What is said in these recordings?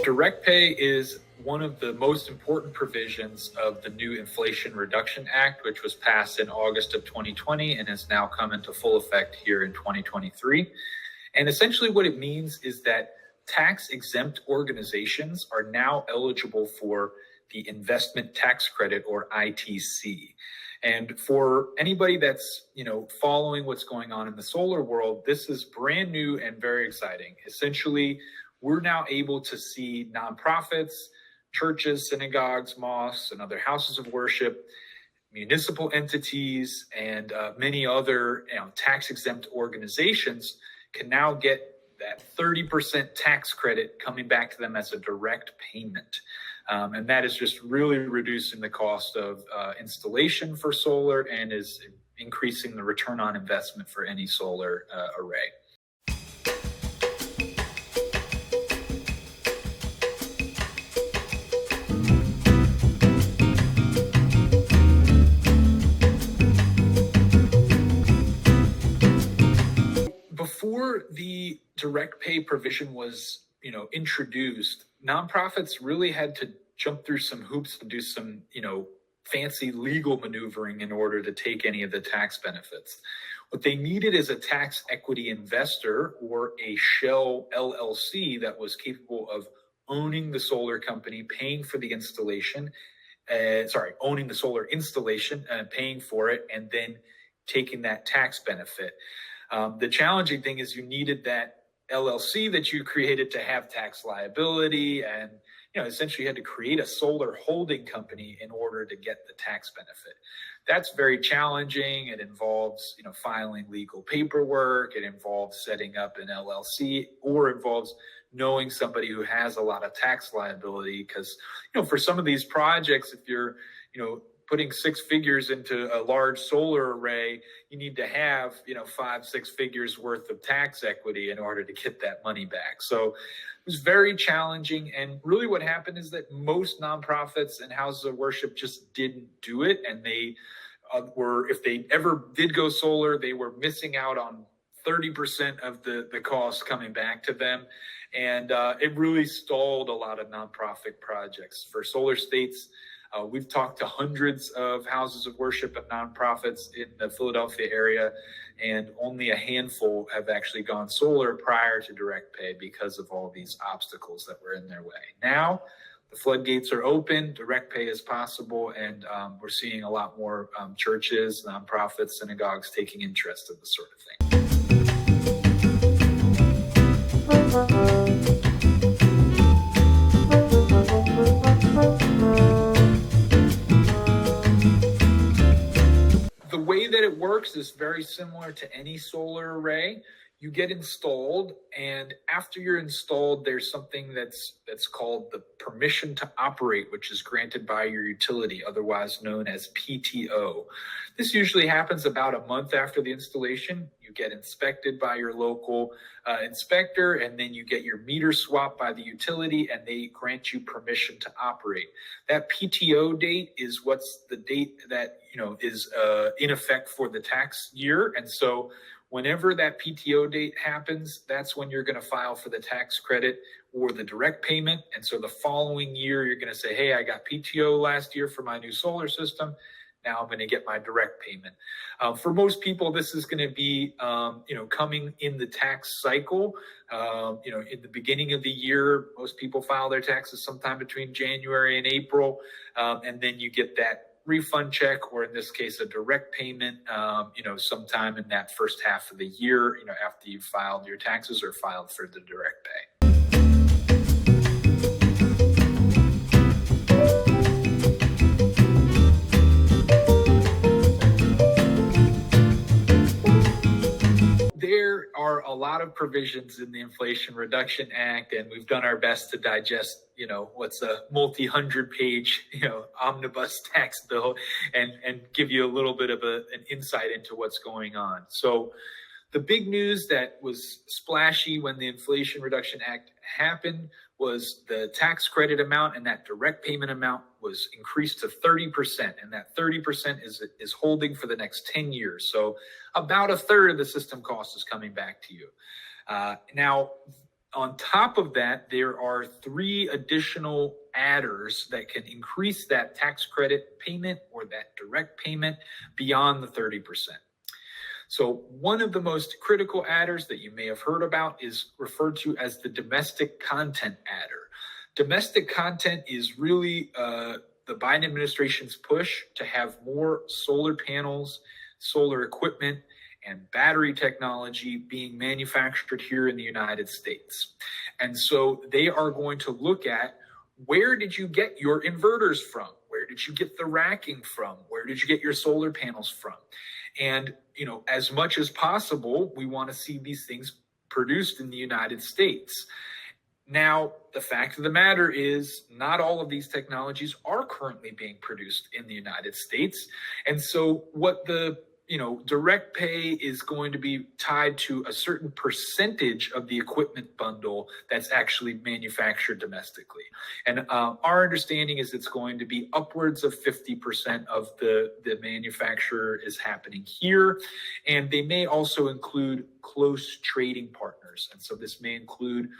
Direct pay is one of the most important provisions of the new Inflation Reduction Act, which was passed in August of 2020 and has now come into full effect here in 2023. And essentially what it means is that tax exempt organizations are now eligible for the investment tax credit, or ITC. And for anybody that's, following what's going on in the solar world, this is brand new and very exciting. Essentially, we're now able to see nonprofits, churches, synagogues, mosques, and other houses of worship, municipal entities, and many other tax-exempt organizations can now get that 30% tax credit coming back to them as a direct payment. And that is just really reducing the cost of installation for solar and is increasing the return on investment for any solar array. Before the direct pay provision was, introduced, nonprofits really had to jump through some hoops and do some, fancy legal maneuvering in order to take any of the tax benefits. What they needed is a tax equity investor or a shell LLC that was capable of owning the solar company, paying for the installation, owning the solar installation and paying for it, and then taking that tax benefit. The challenging thing is you needed that LLC that you created to have tax liability, and essentially you had to create a solar holding company in order to get the tax benefit. That's very challenging. It involves filing legal paperwork. It involves setting up an LLC, or involves knowing somebody who has a lot of tax liability, because for some of these projects, if you're putting 6 figures into a large solar array, you need to have, 5-6 figures worth of tax equity in order to get that money back. So it was very challenging. And really what happened is that most nonprofits and houses of worship just didn't do it. And they if they ever did go solar, they were missing out on 30% of the cost coming back to them. And it really stalled a lot of nonprofit projects. For Solar States, we've talked to hundreds of houses of worship and nonprofits in the Philadelphia area, and only a handful have actually gone solar prior to direct pay because of all these obstacles that were in their way. Now, the floodgates are open, direct pay is possible, and we're seeing a lot more churches, nonprofits, synagogues taking interest in this sort of thing. The way that it works is very similar to any solar array. You get installed, and after you're installed, there's something that's called the permission to operate, which is granted by your utility, otherwise known as PTO. This usually happens about a month after the installation. You get inspected by your local inspector, and then you get your meter swapped by the utility, and they grant you permission to operate. That PTO date is what's the date that is in effect for the tax year, and so whenever that PTO date happens, that's when you're going to file for the tax credit or the direct payment. And so the following year, you're going to say, hey, I got PTO last year for my new solar system. Now I'm going to get my direct payment. For most people, this is going to be, coming in the tax cycle. In the beginning of the year, most people file their taxes sometime between January and April. And then you get that refund check, or in this case, a direct payment, sometime in that first half of the year, after you've filed your taxes or filed for the direct pay. There are a lot of provisions in the Inflation Reduction Act, and we've done our best to digest, what's a multi-hundred page, omnibus tax bill and give you a little bit of an insight into what's going on. So The big news that was splashy when the Inflation Reduction Act happened was the tax credit amount, and that direct payment amount was increased to 30%. And that 30% is holding for the next 10 years. So about a third of the system cost is coming back to you. Now, on top of that, there are 3 additional adders that can increase that tax credit payment or that direct payment beyond the 30%. So one of the most critical adders that you may have heard about is referred to as the domestic content adder. Domestic content is really the Biden administration's push to have more solar panels, solar equipment, and battery technology being manufactured here in the United States. And so they are going to look at, where did you get your inverters from? Where did you get the racking from? Where did you get your solar panels from? And, as much as possible, we want to see these things produced in the United States. Now, the fact of the matter is not all of these technologies are currently being produced in the United States. And so what the direct pay is going to be tied to a certain percentage of the equipment bundle that's actually manufactured domestically. And our understanding is it's going to be upwards of 50% of the manufacturer is happening here. And they may also include close trading partners. And so this may include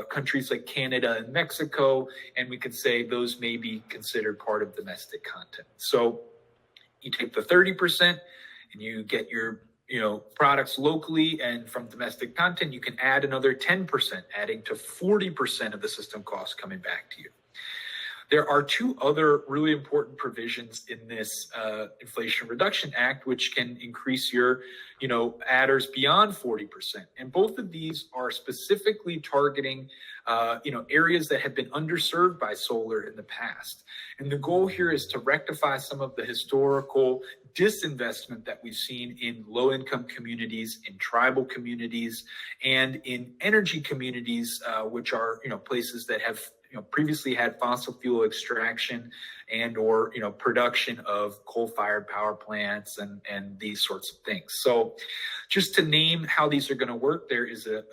countries like Canada and Mexico, and we could say those may be considered part of domestic content. So you take the 30% and you get your products locally, and from domestic content, you can add another 10%, adding to 40% of the system cost coming back to you. There are 2 other really important provisions in this Inflation Reduction Act, which can increase your, adders beyond 40%. And both of these are specifically targeting, areas that have been underserved by solar in the past. And the goal here is to rectify some of the historical disinvestment that we've seen in low-income communities, in tribal communities, and in energy communities, which are, places that have previously had fossil fuel extraction and or production of coal-fired power plants and these sorts of things. So just to name how these are going to work, there is a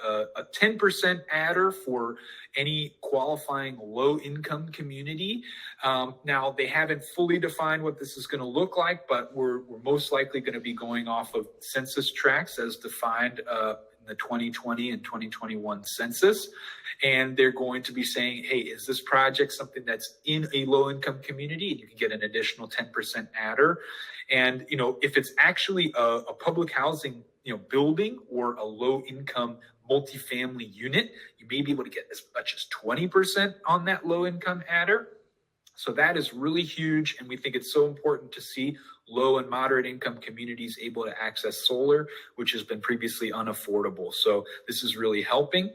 10% adder for any qualifying low-income community. Now, they haven't fully defined what this is going to look like, but we're most likely going to be going off of census tracts as defined in the 2020 and 2021 census. And they're going to be saying, hey, is this project something that's in a low-income community? And you can get an additional 10% adder. And, if it's actually a public housing, building or a low-income multifamily unit, you may be able to get as much as 20% on that low-income adder. So that is really huge. And we think it's so important to see low and moderate income communities able to access solar, which has been previously unaffordable. So this is really helping.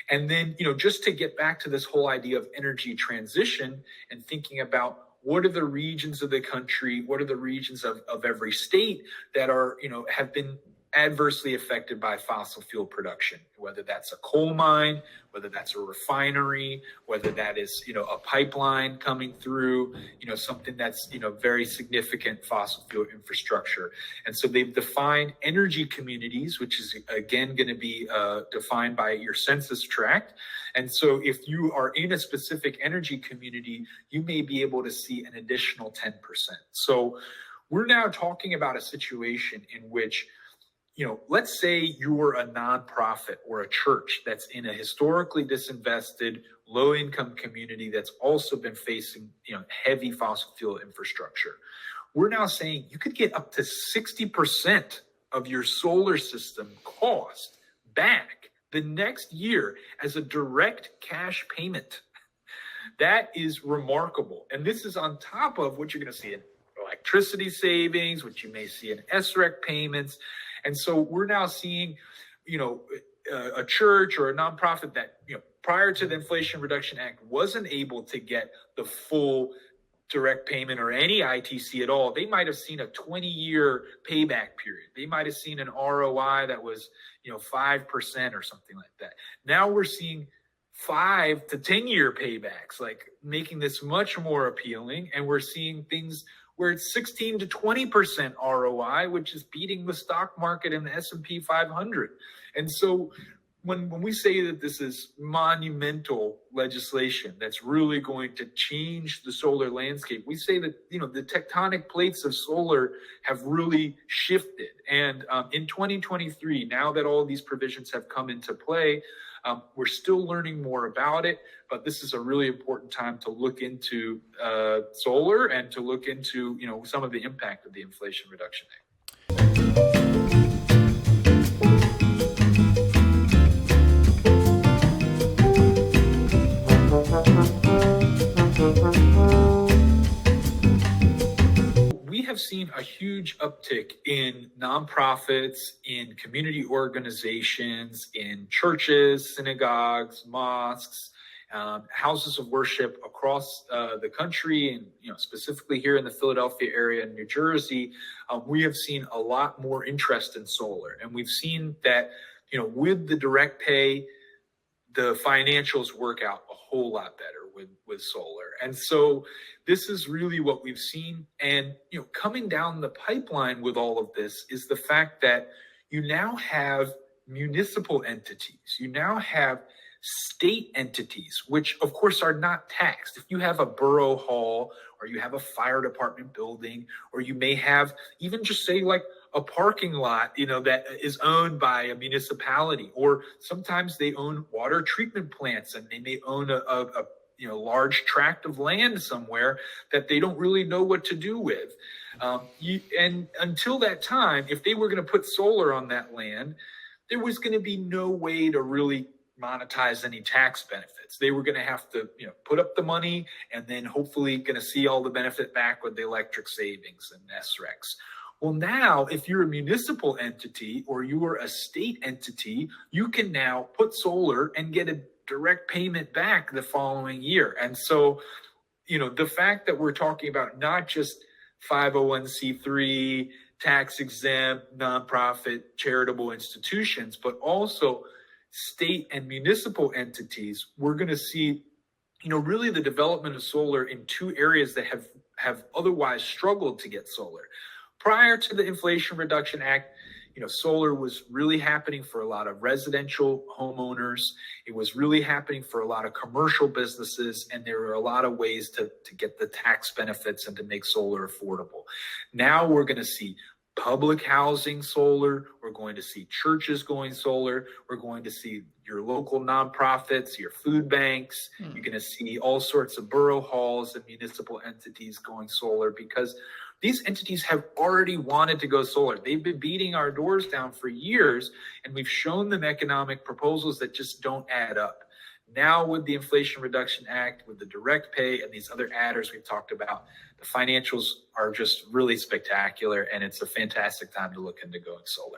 And then, just to get back to this whole idea of energy transition and thinking about what are the regions of the country, what are the regions of every state that are, have been adversely affected by fossil fuel production, whether that's a coal mine, whether that's a refinery, whether that is, a pipeline coming through, something that's, very significant fossil fuel infrastructure. And so they've defined energy communities, which is again going to be defined by your census tract. And so if you are in a specific energy community, you may be able to see an additional 10%. So we're now talking about a situation in which, let's say you're a nonprofit or a church that's in a historically disinvested, low-income community that's also been facing, heavy fossil fuel infrastructure. We're now saying you could get up to 60% of your solar system cost back the next year as a direct cash payment. That is remarkable. And this is on top of what you're going to see in electricity savings, what you may see in SREC payments. And so we're now seeing, a church or a nonprofit that, prior to the Inflation Reduction Act wasn't able to get the full direct payment or any ITC at all. They might have seen a 20-year payback period. They might have seen an ROI that was, 5% or something like that. Now we're seeing 5 to 10-year paybacks, like making this much more appealing. And we're seeing things where it's 16 to 20% ROI, which is beating the stock market and the S&P 500. And so when we say that this is monumental legislation that's really going to change the solar landscape, we say that, the tectonic plates of solar have really shifted. And in 2023, now that all of these provisions have come into play, we're still learning more about it, but this is a really important time to look into solar and to look into, some of the impact of the Inflation Reduction Act. We have seen a huge uptick in nonprofits, in community organizations, in churches, synagogues, mosques, houses of worship across the country, and specifically here in the Philadelphia area and New Jersey. We have seen a lot more interest in solar, and we've seen that with the direct pay, the financials work out a whole lot better with solar. And so this is really what we've seen. And, coming down the pipeline with all of this is the fact that you now have municipal entities. You now have state entities, which of course are not taxed. If you have a borough hall, or you have a fire department building, or you may have even just say like a parking lot, that is owned by a municipality, or sometimes they own water treatment plants, and they may own a large tract of land somewhere that they don't really know what to do with. And until that time, if they were going to put solar on that land, there was going to be no way to really monetize any tax benefits. They were going to have to, put up the money, and then hopefully going to see all the benefit back with the electric savings and SRECs. Well, now, if you're a municipal entity or you are a state entity, you can now put solar and get a direct payment back the following year. And so, the fact that we're talking about not just 501c3, tax exempt, nonprofit, charitable institutions, but also state and municipal entities, we're going to see, really the development of solar in two areas that have otherwise struggled to get solar. Prior to the Inflation Reduction Act, solar was really happening for a lot of residential homeowners. It was really happening for a lot of commercial businesses, and there were a lot of ways to get the tax benefits and to make solar affordable. Now we're going to see public housing solar. We're going to see churches going solar. We're going to see your local nonprofits, your food banks. You're going to see all sorts of borough halls and municipal entities going solar, because these entities have already wanted to go solar. They've been beating our doors down for years, and we've shown them economic proposals that just don't add up. Now with the Inflation Reduction Act, with the direct pay and these other adders we've talked about, the financials are just really spectacular, and it's a fantastic time to look into going solar.